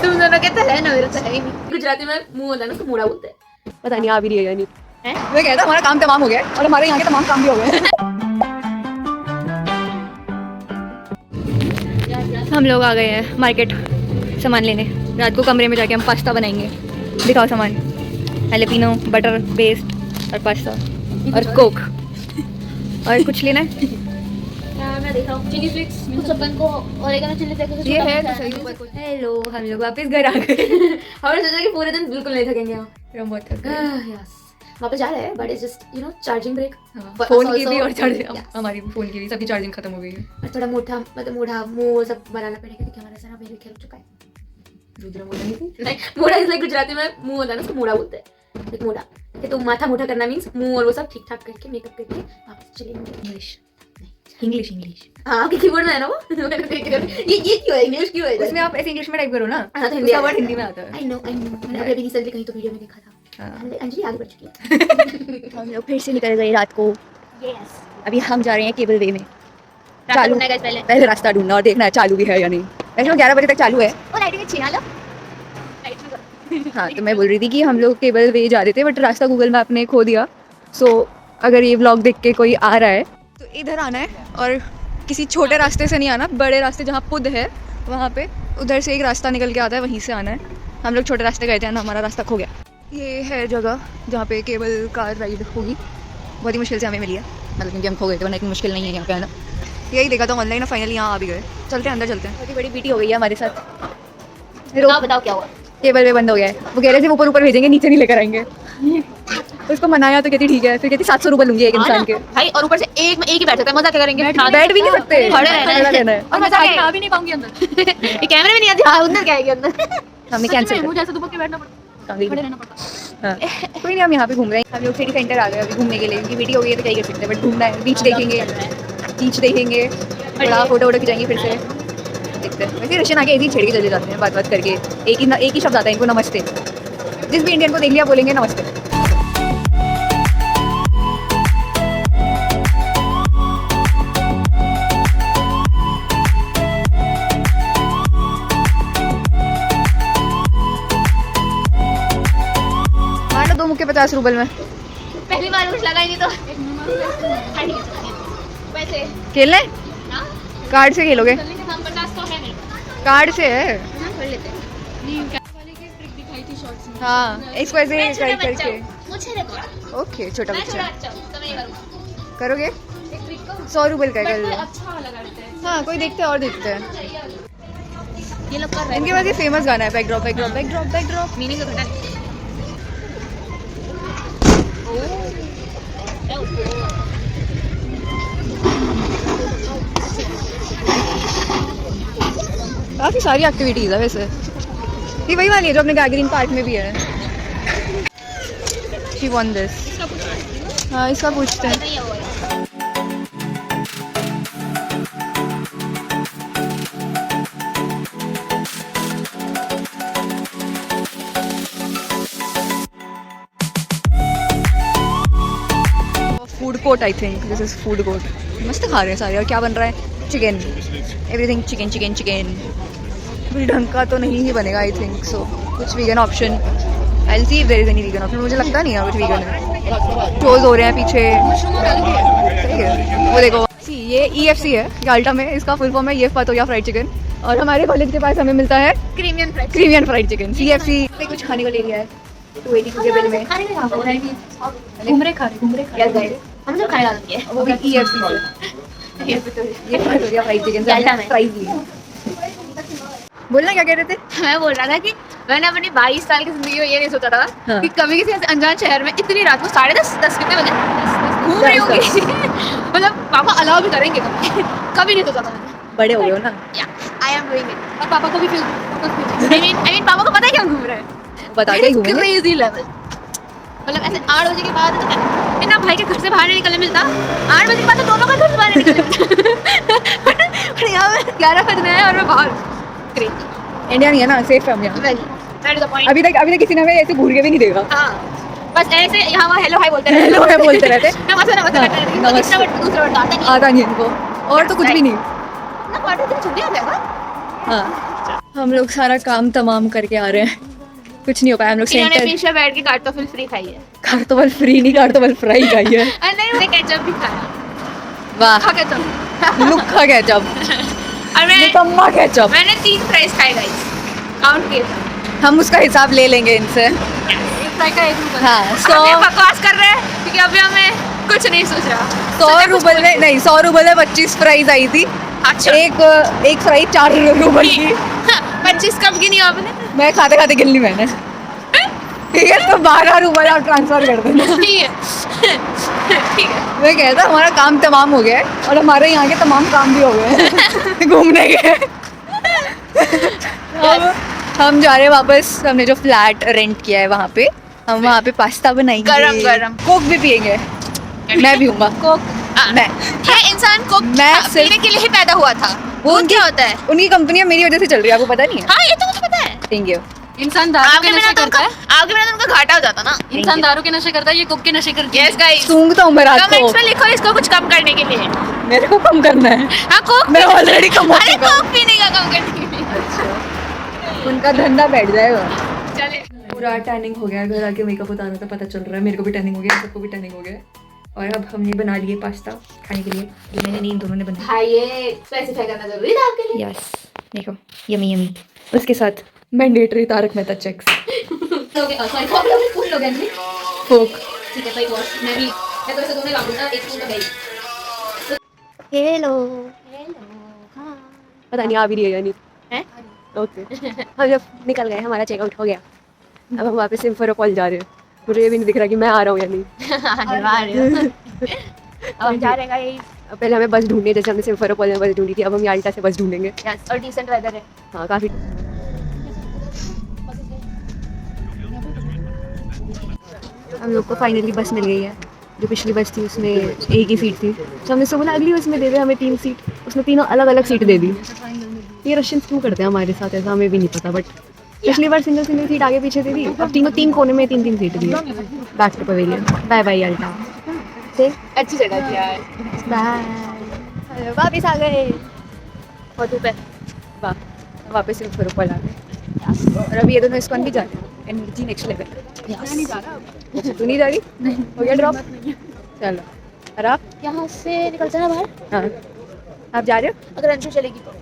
तुम दोनों के तो है ना, मेरे तो है ही नहीं। गुजराती में मुंह होता है ना, उसको मुड़ा बोलते हैं। पता नहीं आ भी रही है या नहीं। मैं कहता हमारा काम तमाम हो गया है और हमारे यहाँ के तमाम काम भी हो गए। हम लोग आ गए हैं मार्केट सामान लेने। रात को कमरे में जाके हम पास्ता बनाएंगे। दिखाओ सामान। हैलेपिनो, बटर पेस्ट और पास्ता और कोक। और कुछ लेना है? मैं देख रहा हूँ चिली फ्लेक्स, कुछ अपन को ओरेगानो चिली फ्लेक्स ये है तो सही ऊपर कुछ। हेलो, हम लोग वापस घर आ गए। हमने सोचा कि पूरे दिन बिल्कुल नहीं थकेंगे हम। हम बहुत थक गए। यस, वापस जा रहे हैं, but it's just you know charging brick. Phone की भी और चार्जिंग, हमारी फोन की भी सबकी चार्जिंग खत्म हो गई है। और थोड़ा मोटा मतलब मोटा मुंह सब बनाना पड़ेगा क्योंकि हमारा सारा मेरे खेल चुका है। रुद्र बोला नहीं थी? नहीं, मोटा इसलिए गुजराती में मुंह होता है ना, उसको मोड़ा बोलते हैं। एक मोड़ा कि तो माथा मोटा करना मींस मुंह और वो सब ठीक ठाक करके मेकअप करके वापस चलेंगे। इंग्लिश हाँ, आपके कीबोर्ड में है ना वो। ये क्यों है, इंग्लिश क्यों है इधर? उसमें आप ऐसे इंग्लिश में टाइप करो ना, हाँ, तो उसका वर्ड हिंदी में आता है। आई नो मैंने अभी रिसेंटली कहीं तो वीडियो में देखा था। हाँ। अंजलि आगे बढ़ चुकी है। हम लोग फिर से निकल गए रात को। यस, अभी हम जा रहे हैं केबल वे में। चालू पहले रास्ता ढूंढना और देखना है चालू भी है या नहीं। वैसे 11 बजे तक चालू है। और लाइटिंग अच्छी है ना। हाँ, तो मैं बोल रही थी कि हम लोग केबल वे जा रहे थे बट रास्ता गूगल मैप ने खो दिया। सो अगर ये व्लॉग देख के कोई आ रहा है तो इधर आना है और किसी छोटे रास्ते से नहीं आना, बड़े रास्ते जहाँ पुद है वहाँ पे उधर से एक रास्ता निकल के आता है, वहीं से आना है। हम लोग छोटे रास्ते गए थे ना, हमारा रास्ता खो गया। ये है जगह जहाँ पे केबल कार राइड होगी। बहुत ही मुश्किल से हमें मिली है, मतलब क्योंकि हम खो गए थे, वरना इतनी मुश्किल नहीं है यहाँ पे आना। यही देखा था ऑनलाइन और फाइनली यहाँ आ भी गए। चलते हैं अंदर चलते हैं। बहुत ही बड़ी बीटी हो गई है हमारे साथ। बताओ क्या हुआ? केबल वे बंद हो गया है। वो कह रहे थे ऊपर ऊपर भेजेंगे, नीचे नहीं लेकर आएंगे। उसको मनाया तो कहती ठीक है, फिर कहती 700 रुपये लूंगी एक इंसान के। भाई और ऊपर से एक में एक ही बैठ सकता है, मजा क्या करेंगे? बैठ भी नहीं सकते, खड़े रहना है। और मजा आ भी नहीं पाऊंगी अंदर। ये कैमरे में नहीं आती। हाँ, अंदर क्या आएगी अंदर? हमने कैंसिल मुझे ऐसे दुबक के बैठना पड़ता है, खड़े रहना पड़ता है। हाँ, कोई नहीं, हम यहाँ पे घूम रहे हैं। हम लोग सिटी सेंटर आ गए अभी घूमने के लिए, क्योंकि बीटी हो गई है तो क्या ही कर सकते हैं, बट घूमना है। बीच देखेंगे, थोड़ा फोटो वोटो खिंचाएंगे, फिर से देखते हैं। वैसे रशियन आके ऐसे ही छेड़ के चले जाते हैं बात करके। एक ही शब्द आता है इनको, नमस्ते। जिस भी इंडियन को देख लिया बोलेंगे नमस्ते। मार लो 2 मुक्के 50 रुपये में। पहली बार कुछ लगा ही नहीं तो वैसे खेलना है? हाँ? कार्ड से खेलोगे? हम 50 तो है नहीं। कार्ड से है। कर लेते हैं। हाँ, इसको ऐसे मैं छोटा करके। बच्चा हूँ, मुझे देखो। ओके, छोटा मैं बच्चा छोटा बच्चा हूँ, तो मैं ये करूँगा। करोगे? एक ट्रिक को 100 रुपये का कर लो। अच्छा लगा रहता है। हाँ, कोई देखते हैं और देखते हैं। ये लोग कर रहे हैं। इनके पास ये फेमस गाना है, बैकड्रॉप। मीनिंग तो घटा नहीं। काफी सारी एक्टिविटीज है वैसे। ये वही वाली है जो अपने गैगरिन पार्क में भी है। She won this। हाँ, इसका पूछते हैं। नहीं है वो। Food court, I think this is food court. मस्त खा रहे हैं सारे। और क्या बन रहा है? Chicken, everything chicken. कुछ ढंग का तो नहीं ही बनेगा आई थिंक सो। कुछ vegan option, I will see if there is any vegan option. मुझे लगता नहीं है कुछ वीगन है। टोज हो रहे हैं पीछे, सही है। वो देखो, ये EFC है गाल्टा में, इसका फुल फॉर्म है ये पातोया फ्राइड चिकन। और हमारे कॉलेज के पास हमें मिलता है क्रीमियन फ्राइड चिकन। CFC से कुछ खाने को ले लिया है 280 के बिल में। घूम रहे खा रहे हम सब खाने वाले हैं। वो भी EFC से। ये पातोया फ्राइड चिकन गाल्टा में। फ्राइज लिए। बोलना क्या कह रहे थे? मैं बोल रहा था कि मैंने अपनी 22 साल की जिंदगी में ये नहीं सोचा था हाँ। कि कभी किसी ऐसे अनजान शहर में इतनी रात को 10:30 कितने बजे घूम रही होंगी। मतलब पापा अलाउ भी करेंगे कभी नहीं सोचा था मैंने। बड़े हो गए हो ना। I am doing it. और पापा को भी फील आई मीन पापा को पता है क्या हम घूम रहे हैं। बता के घूमेंगे। Crazy level. मतलब ऐसे 8 बजे के बाद तो इतना भाई के घर से बाहर नहीं निकलने मिलता। 8 बजे के बाद तो दोनों का घर से बाहर नहीं निकलने मिलता। यहाँ में 11 बज रहे हैं और मैं बाहर। क्रेजी। इंडिया नहीं है ना, सेफ है हम यहाँ। That is the point। अभी तक किसी ने हमें ऐसे घूर के भी नहीं देखा। हाँ, बस ऐसे यहाँ वहाँ हेलो हाय बोलते रहते हेलो है बोलते रहते। नमस्ते नमस्ते करते रहते हैं। नमस्ते। दूसरा वर्ड आता नहीं। आता नहीं इनको। और तो कुछ भी नहीं। ना क्वार्टर दिन छुट्टी हो जाएगा। हाँ, हम लोग सारा काम तमाम करके आ रहे हैं, कुछ नहीं हो पाया। हम लोग इन्होंने सेंटर पीछे बैठ के कार्टोफिल फ्री खाई है। कार्तोबल फ्री नहीं, कार्तोबल फ्राई खाई है। अरे नहीं, मैंने केचप भी खाया। वाह, खा केचप। लुक्खा केचप, और मैं निकम्मा केचप। मैंने 3 फ्राइज खाए गाइस, काउंट किए थे। हम उसका हिसाब ले लेंगे इनसे। एक फ्राई का 1 रुपया। हाँ, अब ये बकवास कर रहे हैं क्योंकि अभी हमें कुछ नहीं सोच रहा। 100 रुपए में नहीं, 100 रुपए में 25 फ्राइज आई थी। अच्छा, एक फ्राई 4 रुपए की। 25 कब गिनी आपने? मैं खाते खाते गिन ली मैंने। ठीक है, तो 12 रुपए आप ट्रांसफर कर देना। ठीक है, ठीक है। मैं कहता हमारा काम तमाम हो गया है और हमारे यहाँ के तमाम काम भी हो गए हैं घूमने के। अब हम जा रहे हैं वापस। हमने जो फ्लैट रेंट किया है वहाँ पे, हम वहाँ पे पास्ता बनाएंगे, गरम-गरम। कोक भी पियेंगे। मैं भी हूँगा कोक। मैं ये इंसान कोक मैं सिर्फ- पीने के लिए ही पैदा हुआ था। वो वो उनकी- क्या होता है? उनकी कंपनियाँ मेरी वजह से चल रही है, आपको पता नहीं है? हाँ, ये तो मुझे पता है। Thank you. इंसान दारू के आपके नशे बिना तो करता है। आपके बिना तो उनका घाटा हो जाता ना। इंसान दारू के नशे करता है, ये कोक के नशे करती है। यस गाइस, सूंघता हूँ मैं रात कमेंट्स को। में लिखो इसको कुछ कम करने के लिए। मेरे को कम करना है। हाँ, कोक मैं ऑलरेडी कम हो अरे चुका हूँ। कोक पीने का कम करने के लिए। उनका धंधा बैठ जाएगा। चले। पूरा टैनिंग हो गया, घर आके मेकअप उतारना था, पता चल रहा है मेरे को भी टैनिंग हो गया, सबको भी टैनिंग हो गया। और अब हमने बना लिए पास्ता खाने के लिए, जो मैंने नहीं, इन दोनों ने बनाया। हाँ, ये स्पेसिफाई करना जरूरी था आपके लिए। यस, देखो यमी यमी। उसके साथ mandatory Tarak Mehta checks, sorry, coke लोगे, स्पून लोगे अंजलि? कोक। ठीक है भाई, वॉश मैं तो ऐसे दोनों लाऊंगा, एक स्पून तो भाई। हेलो। हाँ। पता नहीं आ भी रही है या नहीं। हैं? ओके। हम जब निकल गए, हमारा चेकआउट हो गया। अब हम वापस सिम्फेरोपोल जा रहे हैं। मुझे ये भी नहीं दिख रहा कि मैं आ रहा हूँ या नहीं। अब हम जा रहे हैं गाइस। अब पहले हमें बस ढूंढनी है, जैसे हमने सिम्फेरोपोल में बस ढूंढी थी, अब हम याल्टा से बस ढूंढेंगे। यस, और डिसेंट वेदर है। हाँ, काफ़ी। हम लोग को फाइनली बस मिल गई है। जो पिछली बस थी उसमें एक ही सीट थी, तो हमने उससे बोला अगली बस में दे दे हमें 3 सीट। उसने तीनों अलग अलग सीट दे दी। ये रशियंस क्यों करते हैं हमारे साथ ऐसा, हमें भी नहीं पता। बट पिछली बार सिंगल सिंगल सीट आगे पीछे दे दी, अब तीनों 3 कोने में 3 सीट दी। Back to pavilion. Bye bye Yalta. से अच्छी जगह थी यार। बाय। वापस आ गए। और धूप है। वाह, वापस सिम्फेरोपोल आ गए। और अभी ये दोनों इस्कॉन भी जा रहे हैं। Energy next level. मैं नहीं जा रहा। तू नहीं जा रही? नहीं। हो गया ड्रॉप? चलो। और आप? यहाँ से निकलते हैं बाहर। हाँ, आप जा रहे हो? अगर अंशु चलेगी तो।